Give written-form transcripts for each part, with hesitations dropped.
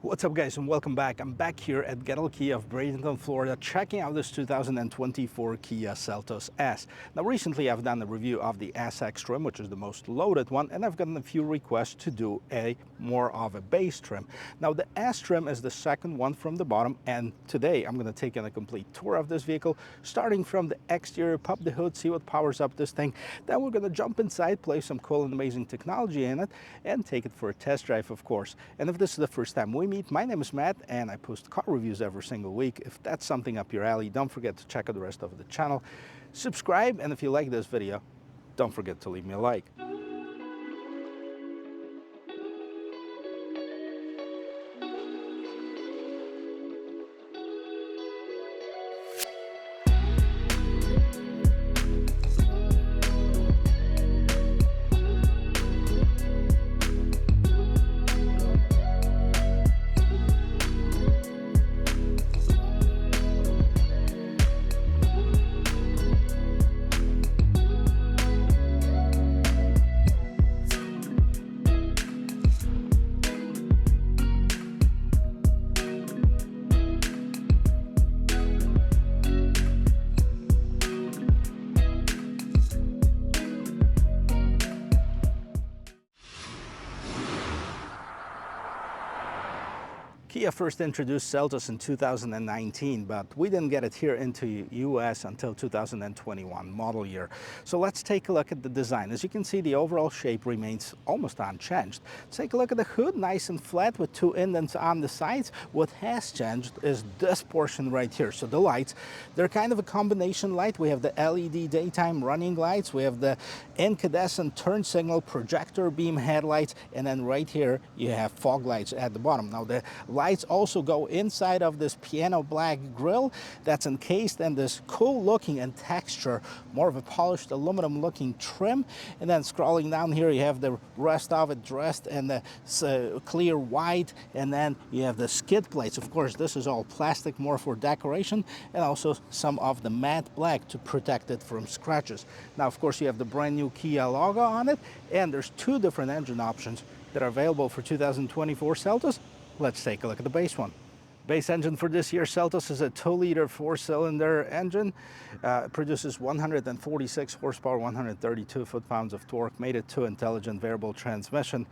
What's up guys, and welcome back. I'm back here at Gettel Kia of Bradenton, Florida, checking out this 2024 Kia Seltos S. Now recently I've done a review of the SX trim, which is the most loaded one, and I've gotten a few requests to do more of a base trim. Now the S trim is the second one from the bottom, and today I'm going to take in a complete tour of this vehicle, starting from the exterior, pop the hood, see what powers up this thing. Then we're going to jump inside, play some cool and amazing technology in it, and take it for a test drive, of course. And if this is the first time we meet, my name is Matt and I post car reviews every single week. If that's something up your alley, don't forget to check out the rest of the channel. Subscribe, and if you like this video, don't forget to leave me a like. Kia first introduced Seltos in 2019, but we didn't get it here into US until 2021 model year. So let's take a look at the design. As you can see, the overall shape remains almost unchanged. Take a look at the hood, nice and flat with two indents on the sides. What has changed is this portion right here. So the lights, they're kind of a combination light. We have the LED daytime running lights, we have the incandescent turn signal projector beam headlights, and then right here you have fog lights at the bottom. Now the lights also go inside of this piano black grille that's encased in this cool looking and texture, more of a polished aluminum looking trim. And then scrolling down here you have the rest of it dressed in the clear white, and then you have the skid plates. Of course, this is all plastic, more for decoration, and also some of the matte black to protect it from scratches. Now of course you have the brand new Kia logo on it, and there's two different engine options that are available for 2024 Seltos. Let's take a look at the base one. Base engine for this year's Seltos is a 2-liter 4-cylinder engine. Produces 146 horsepower, 132 foot-pounds of torque, made it 2 intelligent variable transmission.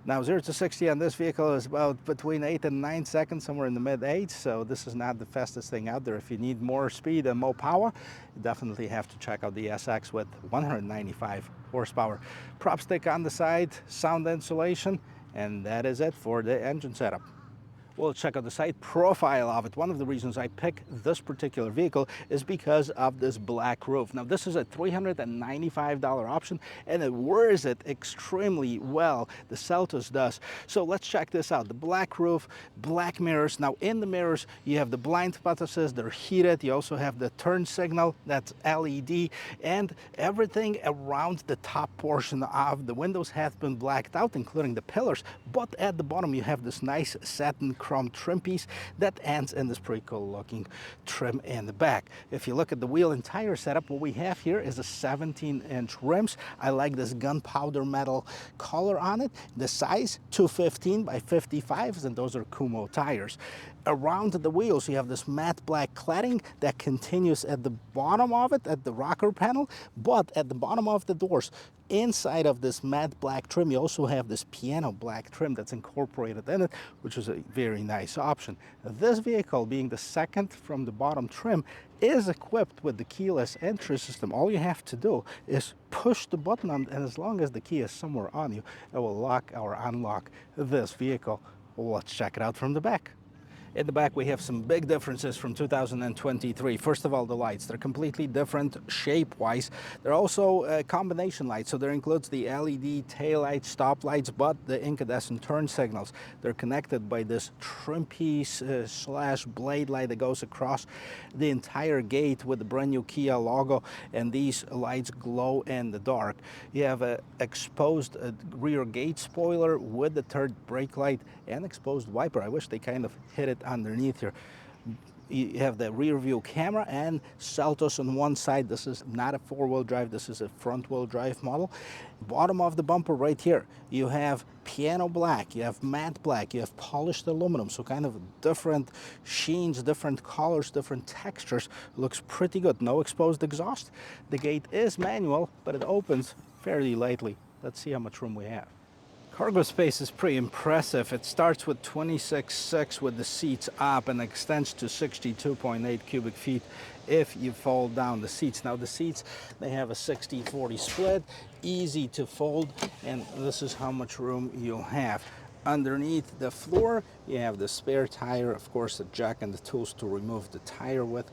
Now 0 to 60 on this vehicle is about between 8 and 9 seconds, somewhere in the mid-8s, so this is not the fastest thing out there. If you need more speed and more power, you definitely have to check out the SX with 195 horsepower. Prop stick on the side, sound insulation, and that is it for the engine setup. We'll check out the side profile of it. One of the reasons I picked this particular vehicle is because of this black roof. Now this is a $395 option, and it wears it extremely well. The Seltos does. So let's check this out. The black roof, black mirrors. Now in the mirrors you have the blind spot assist, they're heated. You also have the turn signal, that's LED, and everything around the top portion of the windows has been blacked out, including the pillars. But at the bottom you have this nice satin chrome trim piece that ends in this pretty cool looking trim in the back. If you look at the wheel and tire setup, what we have here is a 17-inch rims. I like this gunpowder metal color on it. The size 215 by 55s, and those are Kumo tires. Around the wheels you have this matte black cladding that continues at the bottom of it, at the rocker panel, but at the bottom of the doors, inside of this matte black trim, you also have this piano black trim that's incorporated in it, which is a very nice option. This vehicle, being the second from the bottom trim, is equipped with the keyless entry system. All you have to do is push the button on, and as long as the key is somewhere on you, it will lock or unlock this vehicle. Let's check it out from the back. In the back, we have some big differences from 2023. First of all, the lights. They're completely different shape-wise. They're also combination lights, so there includes the LED tail lights, stop lights, but the incandescent turn signals. They're connected by this trim piece slash blade light that goes across the entire gate with the brand new Kia logo, and these lights glow in the dark. You have an exposed rear gate spoiler with the third brake light and exposed wiper. I wish they kind of hit it underneath here. You have the rear view camera and Seltos on one side. This is not a four-wheel drive, this is a front-wheel drive model. Bottom of the bumper right here, you have piano black, you have matte black, you have polished aluminum, so kind of different sheens, different colors, different textures. Looks pretty good. No exposed exhaust. The gate is manual, but it opens fairly lightly. Let's see how much room we have. Cargo space is pretty impressive. It starts with 26.6 with the seats up and extends to 62.8 cubic feet if you fold down the seats. Now the seats, they have a 60-40 split, easy to fold, and this is how much room you'll have. Underneath the floor, you have the spare tire, of course, the jack and the tools to remove the tire with.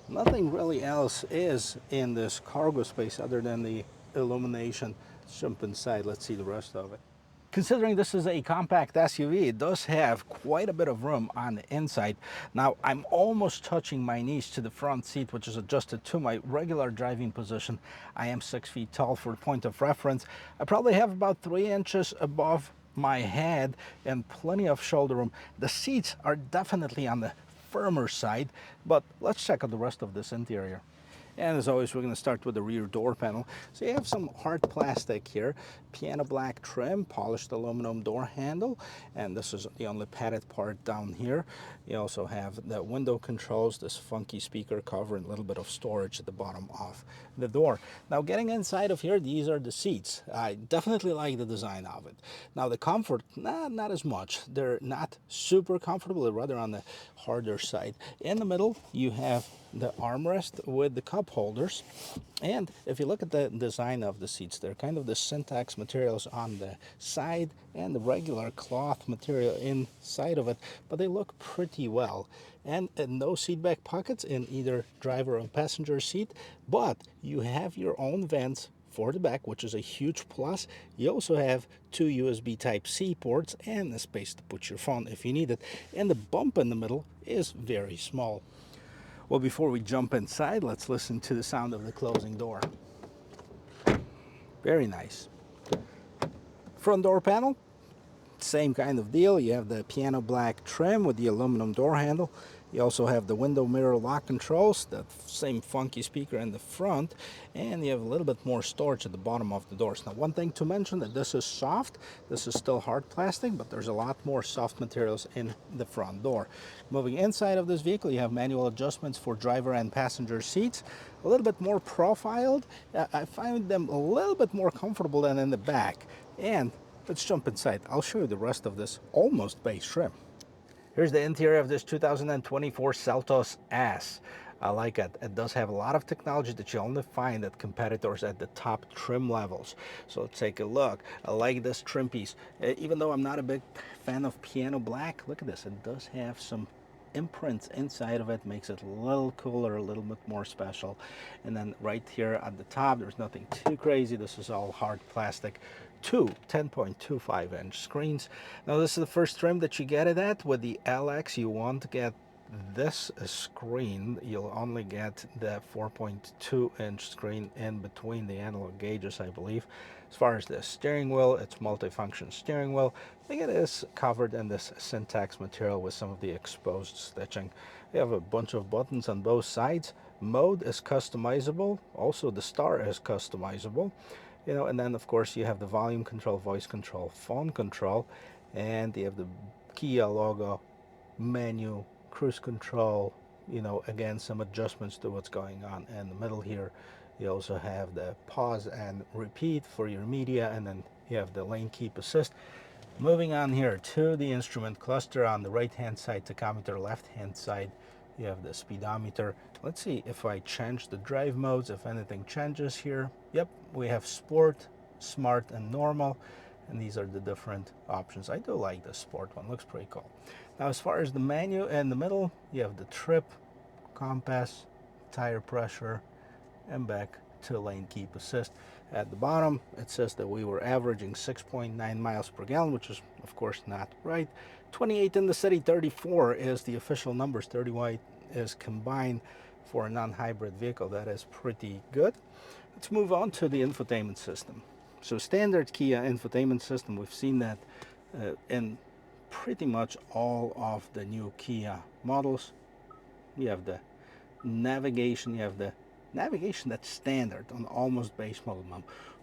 Nothing really else is in this cargo space other than the illumination. Let's jump inside, let's see the rest of it. Considering this is a compact SUV, it does have quite a bit of room on the inside. Now, I'm almost touching my knees to the front seat, which is adjusted to my regular driving position. I am 6 feet tall. For point of reference, I probably have about 3 inches above my head and plenty of shoulder room. The seats are definitely on the firmer side, but let's check out the rest of this interior. And as always, we're going to start with the rear door panel. So you have some hard plastic here, piano black trim, polished aluminum door handle, and this is the only padded part down here. You also have the window controls, this funky speaker cover, and a little bit of storage at the bottom of the door. Now getting inside of here, these are the seats. I definitely like the design of it. Now the comfort, not as much. They're not super comfortable, they're rather on the harder side. In the middle, you have the armrest with the cup holders, and if you look at the design of the seats, they're kind of the syntax materials on the side and the regular cloth material inside of it, but they look pretty well. And no seat back pockets in either driver or passenger seat, but you have your own vents for the back, which is a huge plus. You also have 2 USB Type-C ports and a space to put your phone if you need it, and the bump in the middle is very small. Well, before we jump inside, let's listen to the sound of the closing door. Very nice. Front door panel, same kind of deal. You have the piano black trim with the aluminum door handle. You also have the window mirror lock controls, that same funky speaker in the front, and you have a little bit more storage at the bottom of the doors. Now, one thing to mention, that this is soft. This is still hard plastic, but there's a lot more soft materials in the front door. Moving inside of this vehicle, you have manual adjustments for driver and passenger seats. A little bit more profiled. I find them a little bit more comfortable than in the back. And let's jump inside. I'll show you the rest of this almost base trim. Here's the interior of this 2024 Seltos S. I like it. It does have a lot of technology that you only find at competitors at the top trim levels. So let's take a look. I like this trim piece. Even though I'm not a big fan of piano black, look at this. It does have some imprints inside of it, makes it a little cooler, a little bit more special. And then right here at the top, there's nothing too crazy. This is all hard plastic. 2 10.25-inch screens. Now this is the first trim that you get it at. With the LX, you won't get this screen. You'll only get the 4.2-inch screen in between the analog gauges, I believe. As far as the steering wheel, it's multifunction steering wheel. I think it is covered in this syntax material with some of the exposed stitching. You have a bunch of buttons on both sides. Mode is customizable. Also, the star is customizable. You know, and then of course you have the volume control, voice control, phone control, and you have the Kia logo, menu, cruise control, you know, again, some adjustments to what's going on in the middle here. You also have the pause and repeat for your media, and then you have the lane keep assist. Moving on here to the instrument cluster. On the right hand side, tachometer, left hand side you have the speedometer. Let's see if I change the drive modes, if anything changes here. Yep, we have sport, smart, and normal, and these are the different options. I do like the sport one, looks pretty cool. Now as far as the menu in the middle, you have the trip, compass, tire pressure, and back to lane keep assist. At the bottom, it says that we were averaging 6.9 miles per gallon, which is of course not right. 28 in the city, 34 is the official numbers, 31 is combined for a non-hybrid vehicle. That is pretty good. Let's move on to the infotainment system. So standard Kia infotainment system, we've seen that in pretty much all of the new Kia models. you have the navigation, you have the navigation that's standard on almost base model.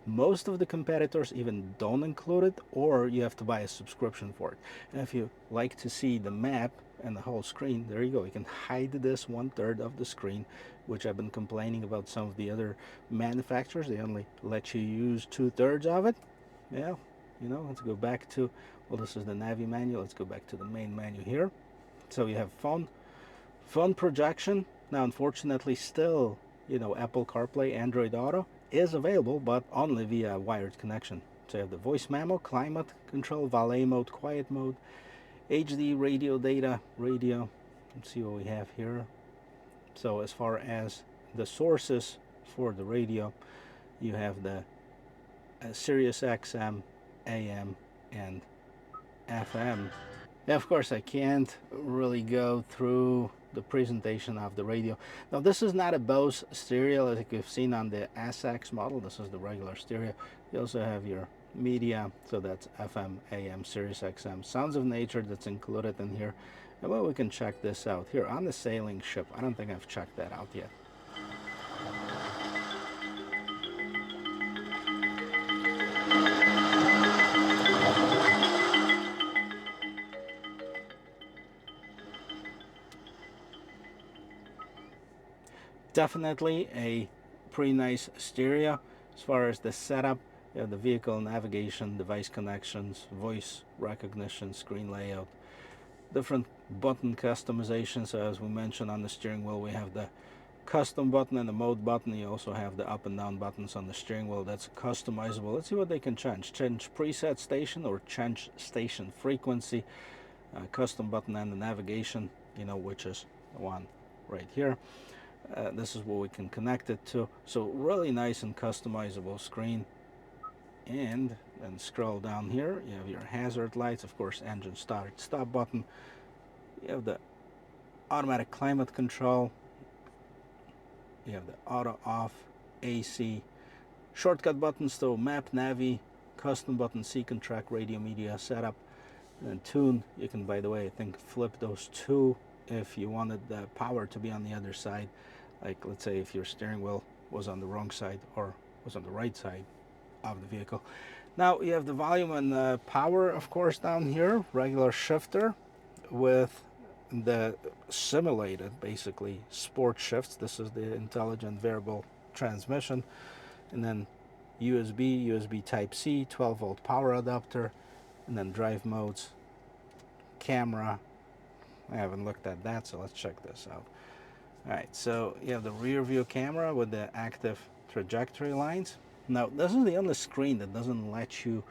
Most of the competitors even don't include it, or you have to buy a subscription for it. And if you like to see the map and the whole screen, there you go. You can hide this 1/3 of the screen, which I've been complaining about some of the other manufacturers. They only let you use 2/3 of it. Yeah, you know, let's go back to, well, this is the Navi menu. Let's go back to the main menu here. So you have phone projection. Now, unfortunately, still, you know, Apple CarPlay, Android Auto is available, but only via wired connection. So you have the voice memo, climate control, valet mode, quiet mode, HD radio data, radio. Let's see what we have here. So as far as the sources for the radio, you have the Sirius XM, AM, and FM. Now, of course, I can't really go through the presentation of the radio. Now, this is not a Bose stereo like you've seen on the SX model. This is the regular stereo. You also have your media, so that's FM, AM, Sirius XM, Sounds of Nature that's included in here. And well, we can check this out here on the sailing ship. I don't think I've checked that out yet. Definitely a pretty nice stereo. As far as the setup, you have the vehicle navigation, device connections, voice recognition, screen layout, different button customization. So as we mentioned, on the steering wheel we have the custom button and the mode button. You also have the up and down buttons on the steering wheel. That's customizable. Let's see what they can change. Change preset station or change station frequency. Custom button and the navigation, you know, which is the one right here. This is what we can connect it to. So really nice and customizable screen. And then scroll down here, you have your hazard lights, of course, engine start stop button. You have the automatic climate control. You have the auto off, AC, shortcut buttons to map, navi, custom button, seek and track, radio, media, setup, and then tune. You can, by the way, I think flip those two if you wanted the power to be on the other side. Like, let's say if your steering wheel was on the wrong side or was on the right side of the vehicle. Now you have the volume and power, of course, down here. Regular shifter with the simulated, basically, sport shifts. This is the intelligent variable transmission. And then USB Type-C, 12-volt power adapter, and then drive modes, camera. I haven't looked at that, so let's check this out. All right, so you have the rear view camera with the active trajectory lines. Now, this is the only screen that doesn't let you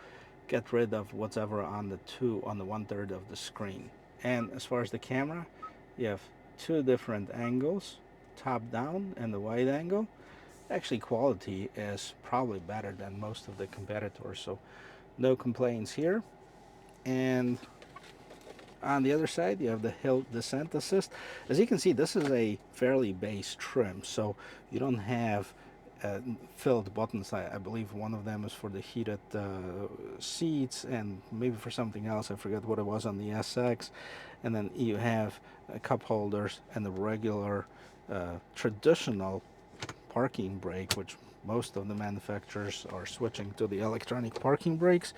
get rid of whatever on the 1/3 of the screen. And as far as the camera, you have two different angles, top down and the wide angle. Actually, quality is probably better than most of the competitors, so no complaints here. And on the other side, you have the hill descent assist. As you can see, this is a fairly base trim, so you don't have filled buttons. I believe one of them is for the heated seats and maybe for something else. I forget what it was on the SX. And then you have cup holders and the regular traditional parking brake, which most of the manufacturers are switching to the electronic parking brakes.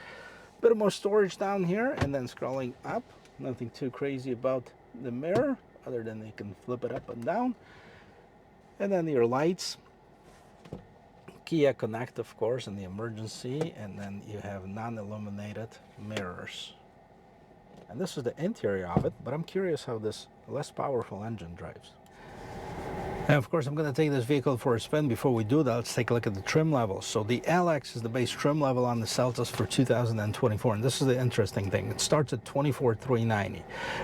Bit more storage down here, and then scrolling up, nothing too crazy about the mirror other than you can flip it up and down. And then your lights, Kia Connect, of course, and the emergency, and then you have non-illuminated mirrors. And this is the interior of it, but I'm curious how this less powerful engine drives. And of course, I'm going to take this vehicle for a spin. Before we do that, let's take a look at the trim levels. So the LX is the base trim level on the Seltos for 2024, and this is the interesting thing. It starts at $24,390,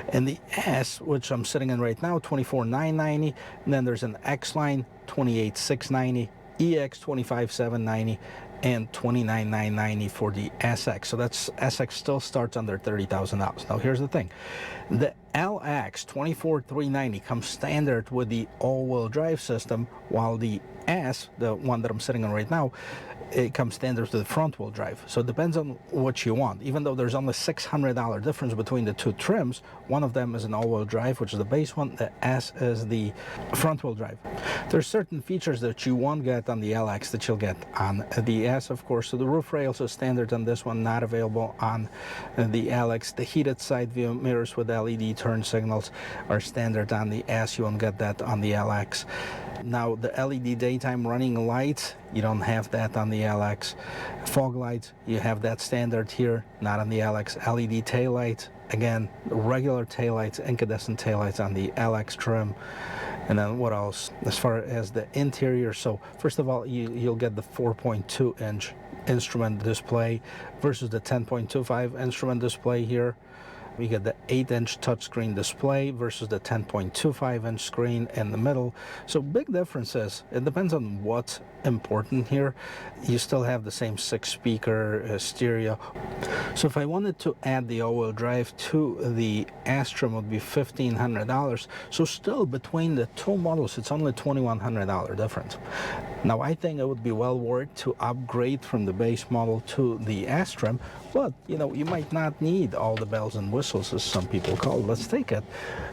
and the S, which I'm sitting in right now, $24,990, and then there's an X line, $28,690, EX, $25,790, and $29,990 for the SX. So that's SX still starts under $30,000. Now here's the thing. The LX 24390 comes standard with the all-wheel drive system, while the S, the one that I'm sitting on right now, it comes standard with the front-wheel drive. So it depends on what you want. Even though there's only $600 difference between the two trims, one of them is an all-wheel drive, which is the base one. The S is the front-wheel drive. There's certain features that you won't get on the LX that you'll get on the S, of course. So the roof rails are standard on this one, not available on the LX. The heated side view mirrors with LED turn signals are standard on the S. You won't get that on the LX. Now, the LED daytime running lights, you don't have that on the LX. Fog lights, you have that standard here, not on the LX. LED taillights, again, regular taillights, incandescent taillights on the LX trim. And then what else? As far as the interior, so first of all, you'll get the 4.2-inch instrument display versus the 10.25 instrument display here. We get the 8-inch touchscreen display versus the 10.25-inch screen in the middle. So big differences. It depends on what's important here. You still have the same 6-speaker stereo. So if I wanted to add the all-wheel drive to the S trim, it would be $1,500. So still between the two models, it's only $2,100 difference. Now I think it would be well worth to upgrade from the base model to the S trim, but you know, you might not need all the bells and whistles, as some people call it. Let's take it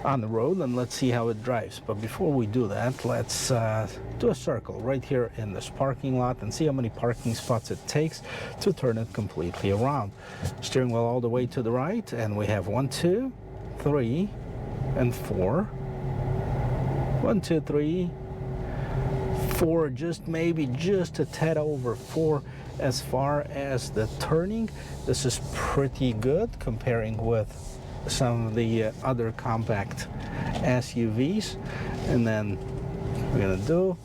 on the road and let's see how it drives. But before we do that, let's do a circle right here in this parking lot and see how many parking spots it takes to turn it completely around. Steering wheel all the way to the right, and we have 1, 2, 3, and 4. 1, 2, 3, 4, maybe just a tad over 4. As far as the turning, this is pretty good comparing with some of the other compact SUVs. And then what we're gonna do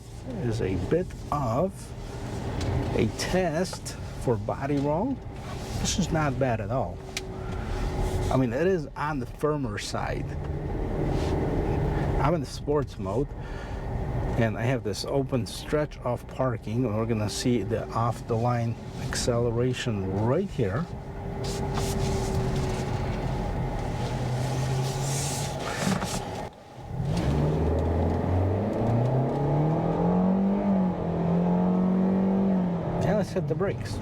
is a bit of a test for body roll. This is not bad at all. I mean, it is on the firmer side. I'm in the sports mode, and I have this open stretch of parking, and we're gonna see the off-the-line acceleration right here. Now let's hit the brakes.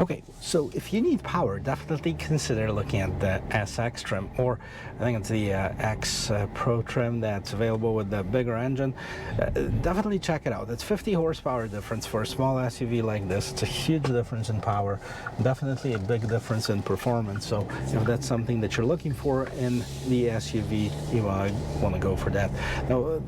Okay, so if you need power, definitely consider looking at the SX trim, or I think it's the X Pro trim that's available with the bigger engine. Definitely check it out. It's 50 horsepower difference for a small SUV like this. It's a huge difference in power, definitely a big difference in performance. So if that's something that you're looking for in the SUV, you want to go for that. Now,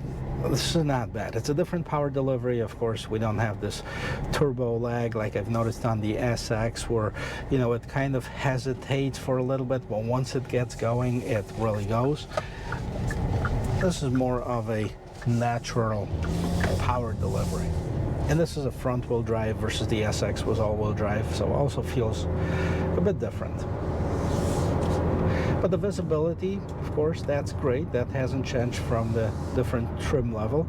this is not bad. It's a different power delivery, of course. We don't have this turbo lag like I've noticed on the SX, where, you know, it kind of hesitates for a little bit, but once it gets going, it really goes. This is more of a natural power delivery. And this is a front-wheel drive versus the SX was all-wheel drive, so also feels a bit different. But the visibility, of course, that's great. That hasn't changed from the different trim level.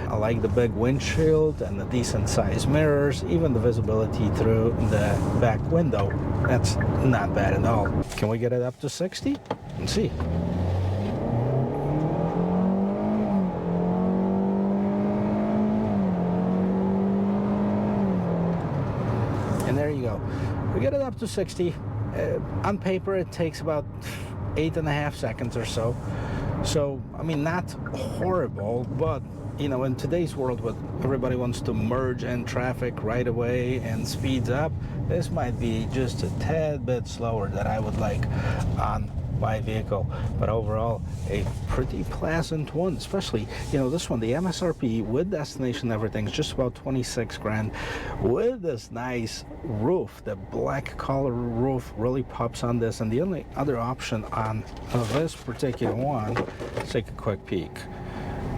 I like the big windshield and the decent sized mirrors, even the visibility through the back window. That's not bad at all. Can we get it up to 60? Let's see. And there you go. We get it up to 60. On paper, it takes about 8.5 seconds or so. So, I mean, not horrible, but, you know, in today's world, where everybody wants to merge in traffic right away and speeds up, this might be just a tad bit slower than I would like on my vehicle. But overall, a pretty pleasant one, especially, you know, this one, the MSRP with destination, everything is just about 26 grand with this nice roof. The black color roof really pops on this, and the only other option on this particular one, let's take a quick peek.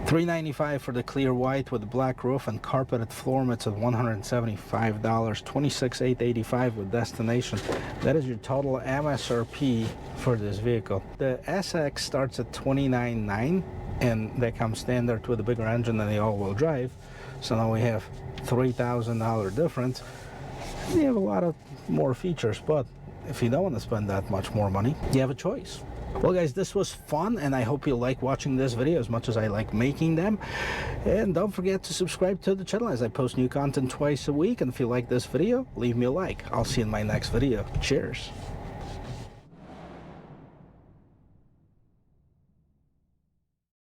$395 for the clear white with the black roof and carpeted floor mats at $175. $26,885 with destination. That is your total MSRP for this vehicle. The SX starts at $29,900, and that comes standard with a bigger engine than the all-wheel drive. So now we have $3,000 difference. We have a lot of more features, but if you don't want to spend that much more money, you have a choice. Well guys, this was fun, and I hope you like watching this video as much as I like making them. And don't forget to subscribe to the channel as I post new content twice a week. And if you like this video, leave me a like. I'll see you in my next video. Cheers.